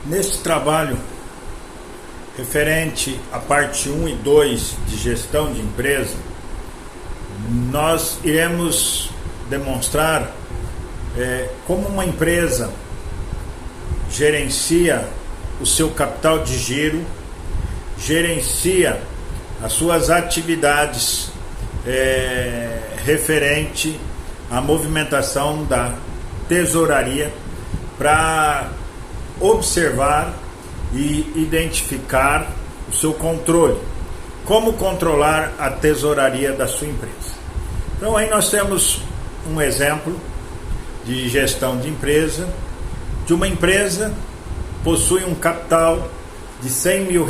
Neste trabalho referente à parte 1 e 2 de gestão de empresa, nós iremos demonstrar como uma empresa gerencia o seu capital de giro, gerencia as suas atividades referente à movimentação da tesouraria, para observar e identificar o seu controle, como controlar a tesouraria da sua empresa. Então aí nós temos um exemplo de gestão de empresa, de uma empresa que possui um capital de R$100 mil,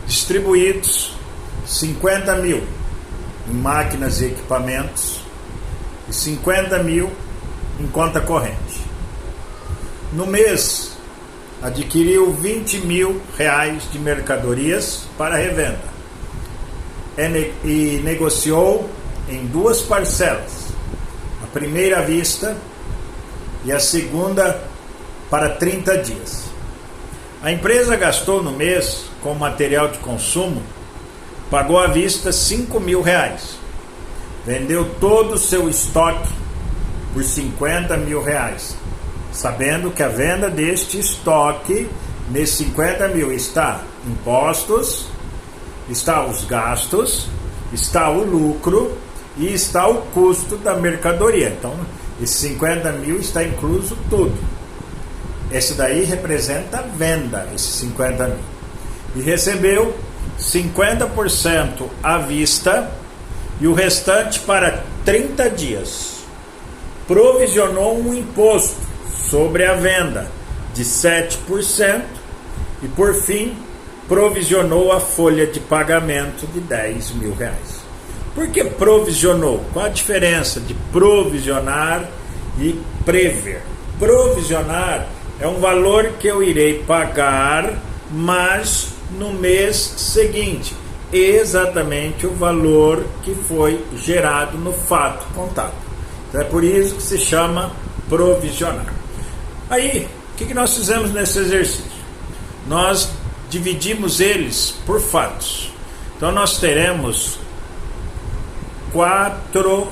distribuídos 50 mil em máquinas e equipamentos e 50 mil em conta corrente. No mês, adquiriu R$20 mil de mercadorias para revenda e negociou em duas parcelas, a primeira à vista e a segunda para 30 dias. A empresa gastou no mês com material de consumo, pagou à vista R$5 mil, vendeu todo o seu estoque por R$50 mil, sabendo que a venda deste estoque, nesses 50 mil, está impostos, está os gastos, está o lucro e está o custo da mercadoria. Então, esses 50 mil está incluso tudo. Esse daí representa a venda, esses 50 mil. E recebeu 50% à vista e o restante para 30 dias. Provisionou um imposto sobre a venda de 7% e, por fim, provisionou a folha de pagamento de R$10 mil. Por que provisionou? Qual a diferença de provisionar e prever? Provisionar é um valor que eu irei pagar, mas no mês seguinte, exatamente o valor que foi gerado no fato contábil. Então é por isso que se chama provisionar. Aí, o que nós fizemos nesse exercício? Nós dividimos eles por fatos. Então nós teremos 4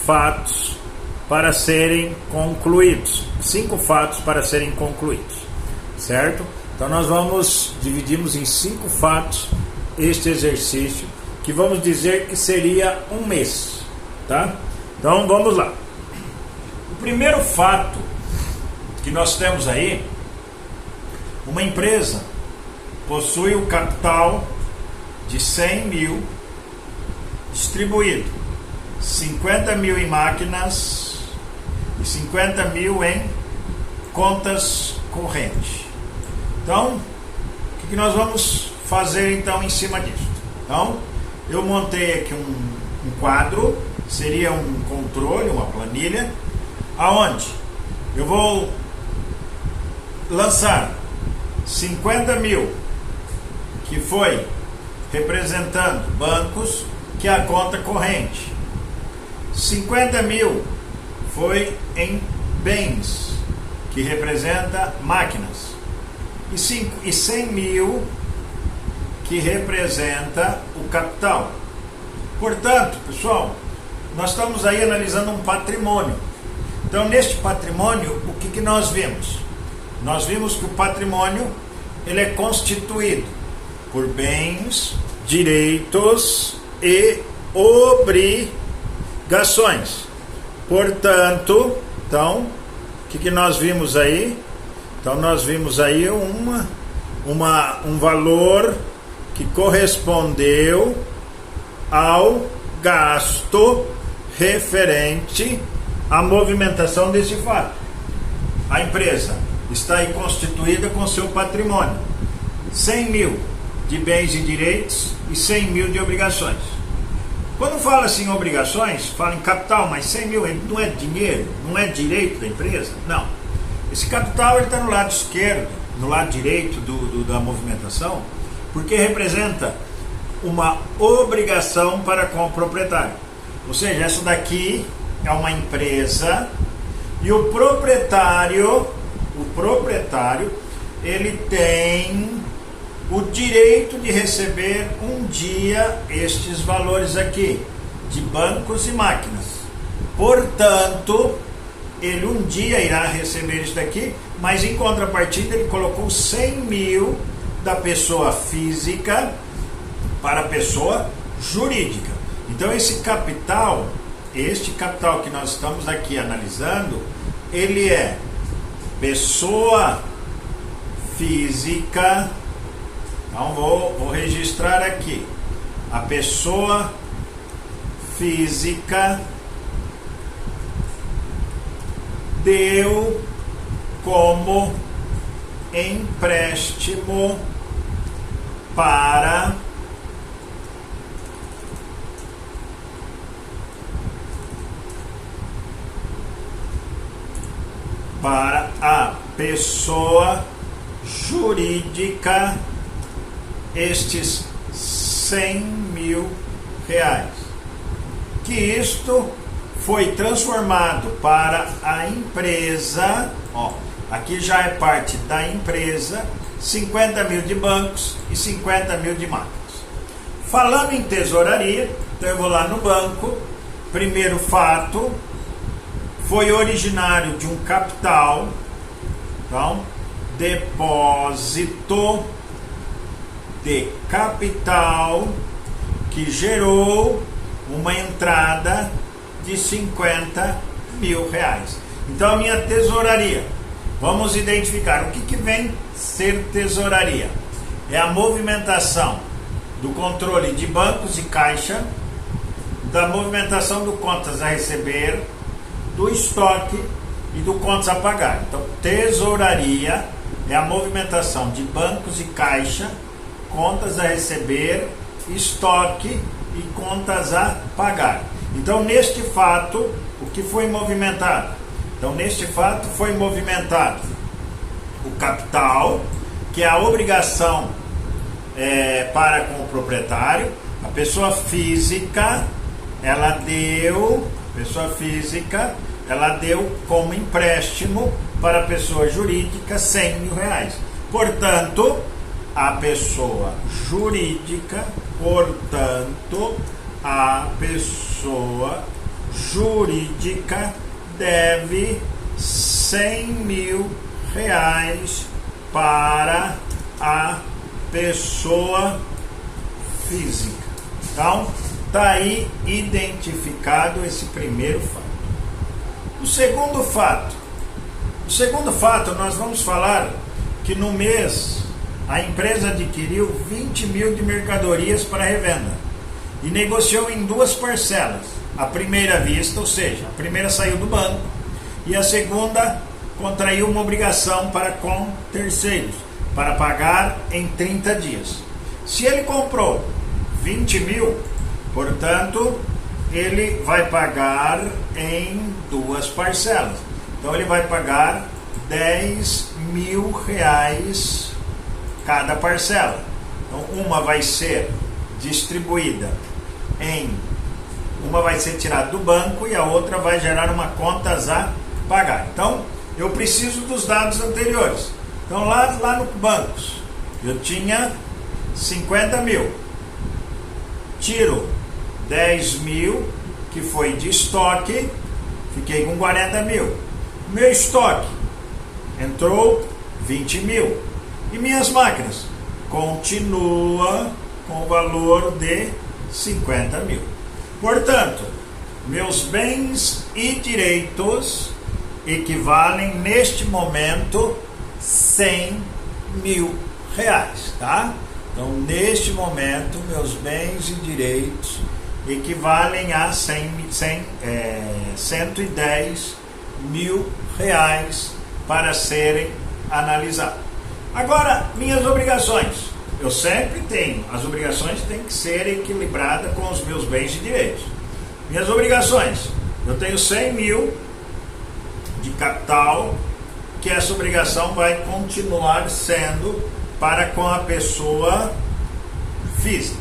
fatos para serem concluídos, 5 fatos para serem concluídos, certo? Então nós dividimos em 5 fatos este exercício, que vamos dizer que seria um mês, tá? Então vamos lá. O primeiro fato que nós temos aí, uma empresa possui o capital de 100 mil distribuído, 50 mil em máquinas e 50 mil em contas correntes. Então, o que nós vamos fazer então em cima disso? Então, eu montei aqui um quadro, seria um controle, uma planilha, aonde eu vou lançar 50 mil, que foi representando bancos, que é a conta corrente. 50 mil foi em bens, que representa máquinas. E 100 mil, que representa o capital. Portanto, pessoal, nós estamos aí analisando um patrimônio. Então, neste patrimônio, o que nós vimos? Nós vimos que o patrimônio ele é constituído por bens, direitos e obrigações. Portanto, então, o que nós vimos aí? Então, nós vimos aí um valor que correspondeu ao gasto referente à movimentação desse fato. A empresa está aí constituída com seu patrimônio, 100 mil de bens e direitos e 100 mil de obrigações. Quando fala assim em obrigações, fala em capital, mas 100 mil não é dinheiro, não é direito da empresa? Não. Esse capital está no lado esquerdo, no lado direito da movimentação, porque representa uma obrigação para com o proprietário. Ou seja, essa daqui é uma empresa e o proprietário o proprietário, ele tem o direito de receber um dia estes valores aqui, de bancos e máquinas. Portanto, ele um dia irá receber isso daqui, mas em contrapartida ele colocou 100 mil da pessoa física para a pessoa jurídica. Então este capital que nós estamos aqui analisando, ele é pessoa física. Então vou registrar aqui. A pessoa física deu como empréstimo para a pessoa jurídica estes 100 mil reais, que isto foi transformado para a empresa, aqui já é parte da empresa, 50 mil de bancos e 50 mil de máquinas. Falando em tesouraria, então eu vou lá no banco. Primeiro fato, foi originário de um capital, então, depósito de capital que gerou uma entrada de 50 mil reais. Então a minha tesouraria, vamos identificar o que vem ser tesouraria. É a movimentação do controle de bancos e caixa, da movimentação do contas a receber, do estoque e do contas a pagar. Então tesouraria é a movimentação de bancos e caixa, contas a receber, estoque e contas a pagar. Então neste fato, o que foi movimentado? Então neste fato foi movimentado o capital, que é a obrigação para com o proprietário. A pessoa física, ela deu como empréstimo para a pessoa jurídica 100 mil reais. Portanto, a pessoa jurídica, deve 100 mil reais para a pessoa física. Então, está aí identificado esse primeiro fato. O segundo fato, nós vamos falar que no mês a empresa adquiriu 20 mil de mercadorias para revenda e negociou em duas parcelas. A primeira à vista, ou seja, a primeira saiu do banco e a segunda contraiu uma obrigação para com terceiros, para pagar em 30 dias. Se ele comprou 20 mil, portanto, ele vai pagar em duas parcelas. Então ele vai pagar 10 mil reais cada parcela. Então uma vai ser distribuída uma vai ser tirada do banco e a outra vai gerar uma contas a pagar. Então eu preciso dos dados anteriores. Então lá no bancos eu tinha 50 mil, tiro 10 mil que foi de estoque, fiquei com 40 mil. Meu estoque entrou 20 mil e minhas máquinas continua com o valor de 50 mil. Portanto, meus bens e direitos equivalem neste momento 100 mil reais, tá? Então neste momento meus bens e direitos equivalem a 110 mil reais para serem analisados. Agora, minhas obrigações. Eu sempre tenho, as obrigações têm que ser equilibradas com os meus bens e direitos. Minhas obrigações, eu tenho 100 mil de capital, que essa obrigação vai continuar sendo para com a pessoa física.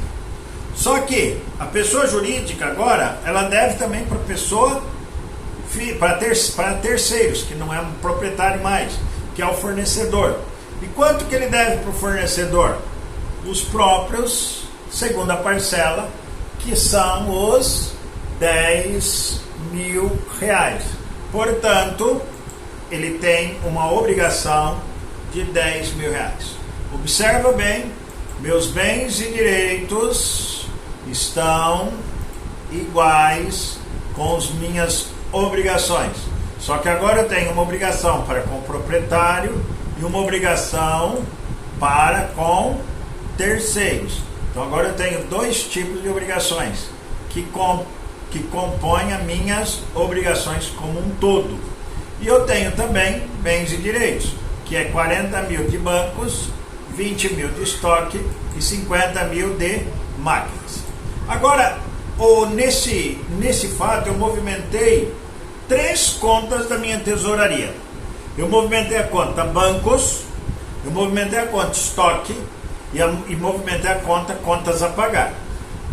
Só que a pessoa jurídica agora, ela deve também para terceiros, que não é um proprietário mais, que é o fornecedor. E quanto que ele deve para o fornecedor? Os próprios, segunda parcela, que são os R$10.000. Portanto, ele tem uma obrigação de R$10.000. Observa bem, meus bens e direitos estão iguais com as minhas obrigações. Só que agora eu tenho uma obrigação para com o proprietário e uma obrigação para com terceiros. Então agora eu tenho dois tipos de obrigações que compõem as minhas obrigações como um todo. E eu tenho também bens e direitos, que é 40.000 de bancos, 20.000 de estoque e 50.000 de máquinas. Agora, nesse fato, eu movimentei 3 contas da minha tesouraria. Eu movimentei a conta bancos, eu movimentei a conta estoque e movimentei a conta contas a pagar.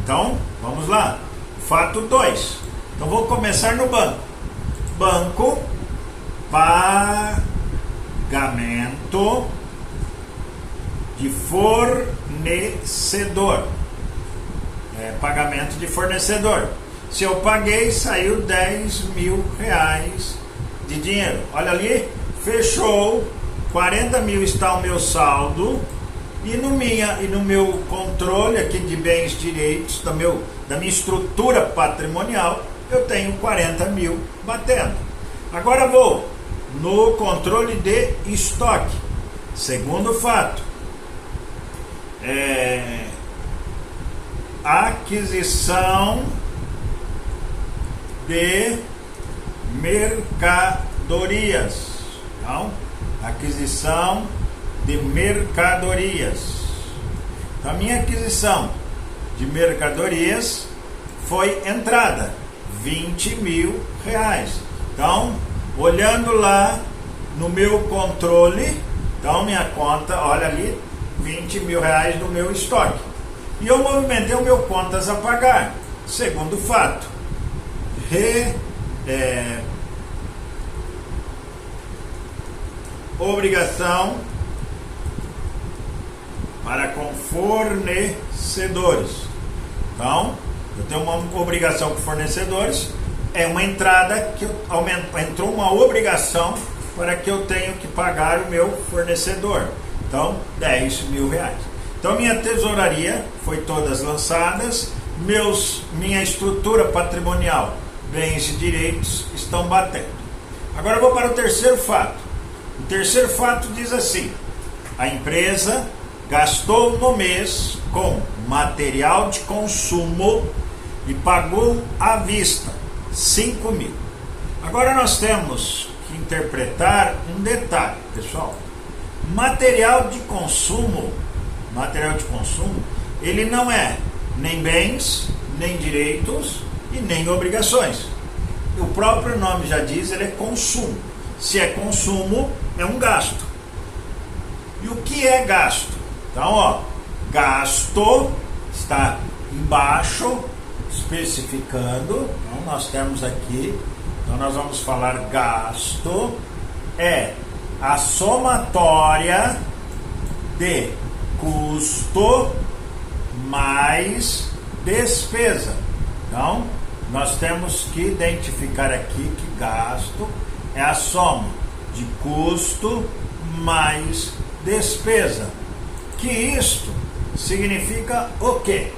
Então, vamos lá. Fato 2. Então, vou começar no banco. Banco, pagamento de fornecedor. Pagamento de fornecedor. Se eu paguei, saiu R$10.000 de dinheiro. Olha ali, fechou. 40.000 está o meu saldo. E no meu controle aqui de bens e direitos, da minha estrutura patrimonial, eu tenho 40.000 batendo. Agora vou no controle de estoque. Segundo fato, aquisição de mercadorias. Então, aquisição de mercadorias. Então, a minha aquisição de mercadorias foi entrada, R$20.000. Então, olhando lá no meu controle, então minha conta, olha ali, R$20.000 no meu estoque. E eu movimentei o meu contas a pagar. Segundo fato, obrigação para com fornecedores. Então, eu tenho uma obrigação com fornecedores, é uma entrada que entrou uma obrigação para que eu tenho que pagar o meu fornecedor. Então, R$10.000. Então, minha tesouraria foi todas lançadas, minha estrutura patrimonial, bens e direitos estão batendo. Agora eu vou para o terceiro fato. O terceiro fato diz assim: a empresa gastou no mês com material de consumo e pagou à vista R$5.000. Agora nós temos que interpretar um detalhe, pessoal. Material de consumo, ele não é nem bens, nem direitos e nem obrigações. O próprio nome já diz, ele é consumo. Se é consumo, é um gasto. E o que é gasto? Então, gasto está embaixo, especificando. Então, nós temos aqui, então nós vamos falar gasto é a somatória de custo mais despesa. Então, nós temos que identificar aqui que gasto é a soma de custo mais despesa. Que isto significa o quê?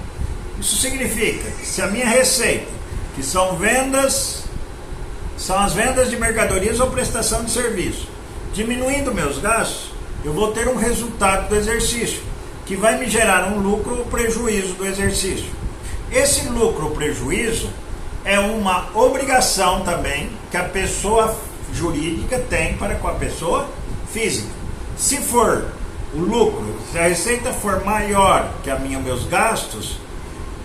Isso significa que se a minha receita, que são as vendas de mercadorias ou prestação de serviço, diminuindo meus gastos, eu vou ter um resultado do exercício, que vai me gerar um lucro ou prejuízo do exercício. Esse lucro ou prejuízo é uma obrigação também que a pessoa jurídica tem para com a pessoa física. Se for o lucro, se a receita for maior que meus gastos,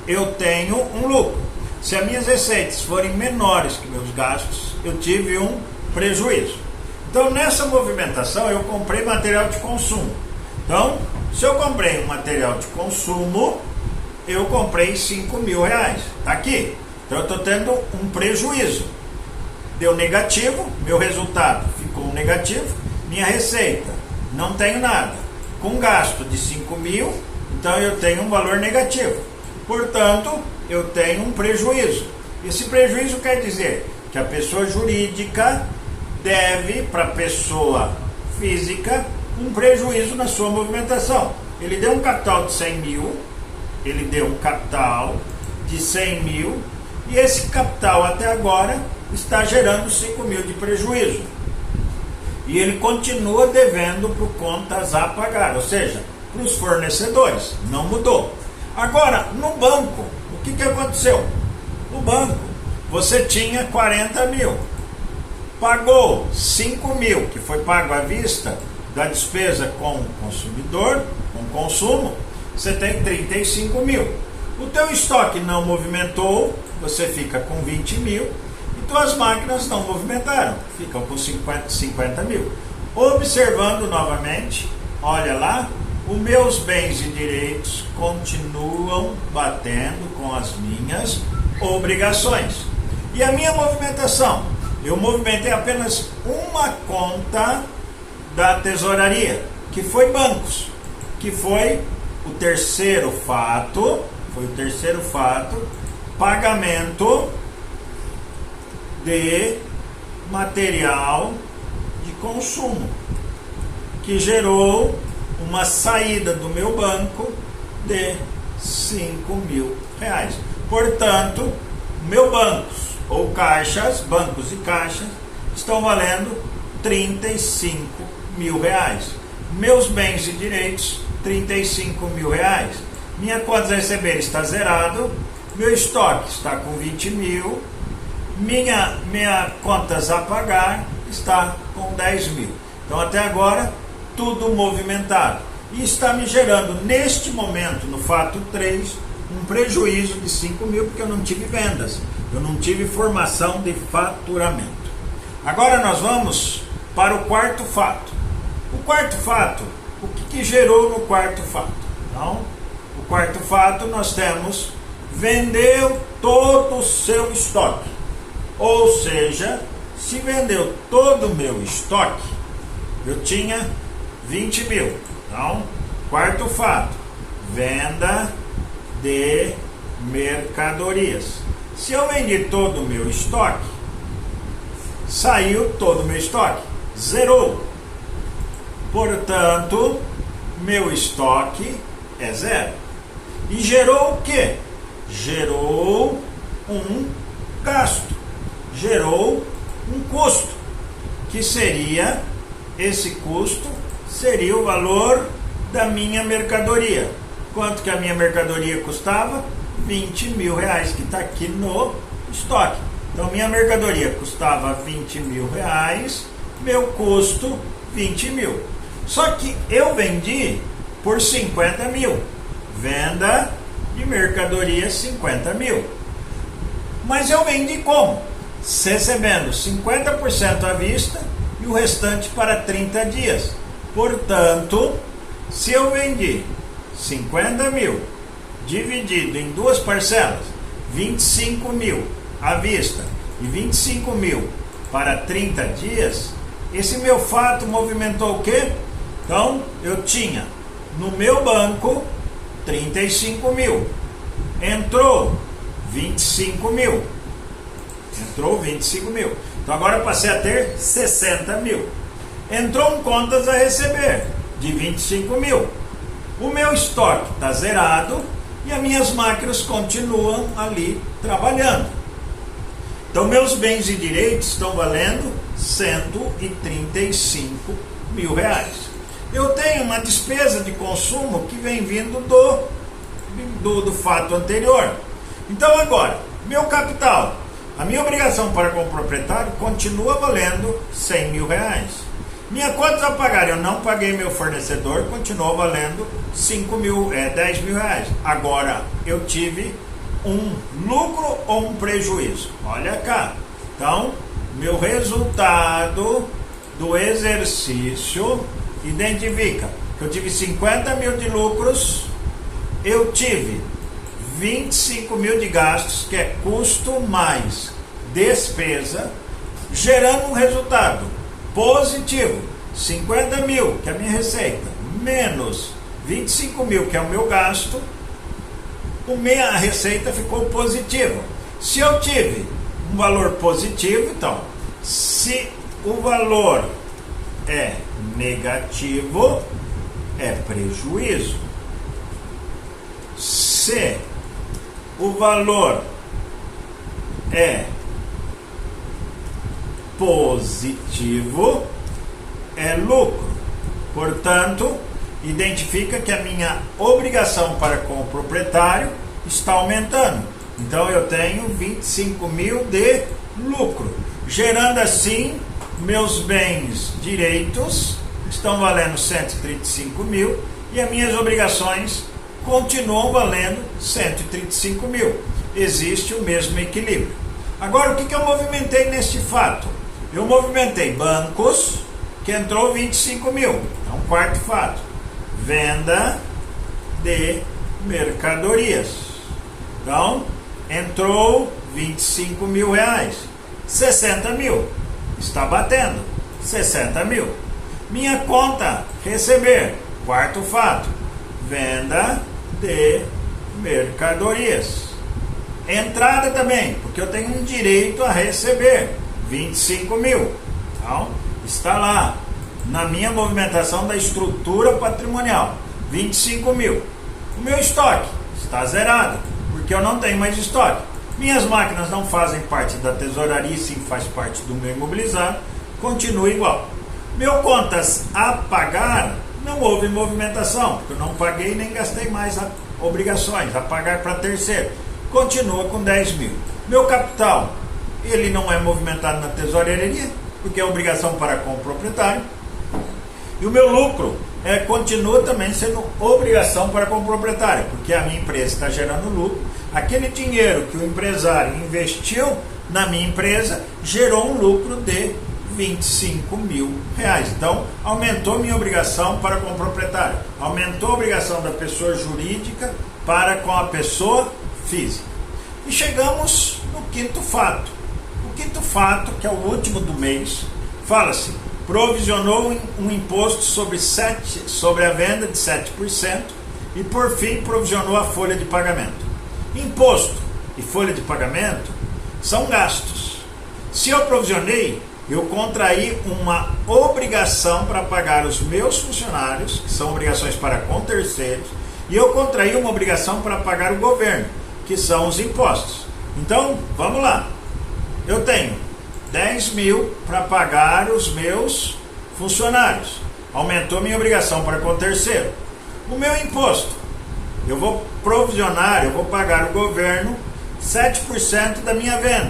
eu tenho um lucro. Se as minhas receitas forem menores que meus gastos, eu tive um prejuízo. Então, nessa movimentação, eu comprei material de consumo. Então, se eu comprei um material de consumo, eu comprei R$5.000. Está aqui. Então, eu estou tendo um prejuízo. Deu negativo, meu resultado ficou negativo. Minha receita, não tenho nada. Com gasto de 5 mil, então eu tenho um valor negativo. Portanto, eu tenho um prejuízo. Esse prejuízo quer dizer que a pessoa jurídica deve para a pessoa física um prejuízo na sua movimentação. Ele deu um capital de 100 mil, ele deu um capital de 100 mil, e esse capital até agora está gerando 5 mil de prejuízo. E ele continua devendo por contas a pagar, ou seja, para os fornecedores. Não mudou. Agora, no banco, o que aconteceu? No banco, você tinha 40 mil. Pagou 5 mil, que foi pago à vista, da despesa com o consumidor, com consumo, você tem 35 mil. O teu estoque não movimentou, você fica com 20 mil, e tuas máquinas não movimentaram, ficam com 50 mil. Observando novamente, olha lá, os meus bens e direitos continuam batendo com as minhas obrigações. E a minha movimentação? Eu movimentei apenas uma conta da tesouraria, que foi bancos, que foi o terceiro fato, pagamento de material de consumo, que gerou uma saída do meu banco de 5 mil reais. Portanto, meu bancos ou caixas, bancos e caixas, estão valendo 35 mil reais. Meus bens e direitos, 35 mil reais. Minha conta a receber está zerado, meu estoque está com 20 mil, minha contas a pagar está com 10 mil. Então até agora tudo movimentado, e está me gerando neste momento, no fato 3, um prejuízo de 5 mil, porque eu não tive vendas, eu não tive formação de faturamento. Agora nós vamos para o quarto fato. O quarto fato, o que gerou no quarto fato? Então, o quarto fato, nós temos: vendeu todo o seu estoque. Ou seja, se vendeu todo o meu estoque, eu tinha 20 mil. Então, quarto fato: venda de mercadorias. Se eu vendi todo o meu estoque, saiu todo o meu estoque, zerou. Portanto, meu estoque é zero. E gerou o quê? Gerou um gasto, gerou um custo, que seria, esse custo seria o valor da minha mercadoria. Quanto que a minha mercadoria custava? 20 mil reais, que está aqui no estoque. Então minha mercadoria custava 20 mil reais, meu custo 20 mil. Só que eu vendi por 50 mil. Venda de mercadoria 50 mil. Mas eu vendi como? Recebendo 50% à vista e o restante para 30 dias. Portanto, se eu vendi 50 mil dividido em duas parcelas, 25 mil à vista e 25 mil para 30 dias, esse meu fato movimentou o quê? Então, eu tinha no meu banco 35 mil, entrou 25 mil, então agora eu passei a ter 60 mil. Entrou um contas a receber de 25 mil. O meu estoque está zerado e as minhas máquinas continuam ali trabalhando. Então meus bens e direitos estão valendo 135 mil reais. Eu tenho uma despesa de consumo que vem vindo do fato anterior. Então agora, meu capital, a minha obrigação para com o proprietário continua valendo 100 mil reais. Minha conta a pagar, eu não paguei meu fornecedor, continuou valendo 10 mil reais. Agora, eu tive um lucro ou um prejuízo? Olha cá. Então, meu resultado do exercício identifica que eu tive 50 mil de lucros, eu tive 25 mil de gastos, que é custo mais despesa, gerando um resultado positivo 50 mil, que é a minha receita, menos 25 mil, que é o meu gasto, a receita ficou positiva. Se eu tive um valor positivo, então, se o valor é negativo, é prejuízo. Se o valor é positivo, é lucro. Portanto, identifica que a minha obrigação para com o proprietário está aumentando. Então eu tenho 25 mil de lucro, gerando assim meus bens direitos estão valendo 135 mil e as minhas obrigações continuam valendo 135 mil. Existe o mesmo equilíbrio. Agora, o que eu movimentei neste fato? Eu movimentei bancos, que entrou 25 mil. É um quarto fato. Venda de mercadorias. Então, entrou 25 mil reais. 60 mil. Está batendo. 60 mil. Minha conta, receber. Quarto fato. Venda de mercadorias. Entrada também, porque eu tenho um direito a receber 25 mil. Então, está lá na minha movimentação da estrutura patrimonial 25 mil. O meu estoque está zerado, porque eu não tenho mais estoque. Minhas máquinas não fazem parte da tesouraria, sim faz parte do meu imobilizado, continua igual. Meu contas a pagar, não houve movimentação, porque eu não paguei nem gastei mais obrigações, a pagar para terceiro. Continua com 10 mil. Meu capital, ele não é movimentado na tesouraria, porque é obrigação para com o proprietário. E o meu lucro continua também sendo obrigação para com o proprietário, porque a minha empresa está gerando lucro. Aquele dinheiro que o empresário investiu na minha empresa gerou um lucro de 25 mil reais. Então, aumentou minha obrigação para com o proprietário. Aumentou a obrigação da pessoa jurídica para com a pessoa física. E chegamos no quinto fato. O quinto fato, que é o último do mês, fala-se, provisionou um imposto sobre a venda de 7% e, por fim, provisionou a folha de pagamento. Imposto e folha de pagamento são gastos. Se eu provisionei, eu contraí uma obrigação para pagar os meus funcionários, que são obrigações para com terceiros, e eu contraí uma obrigação para pagar o governo, que são os impostos. Então, vamos lá. Eu tenho 10 mil para pagar os meus funcionários. Aumentou minha obrigação para com o terceiro. O meu imposto, eu vou provisionar, eu vou pagar o governo 7% da minha venda.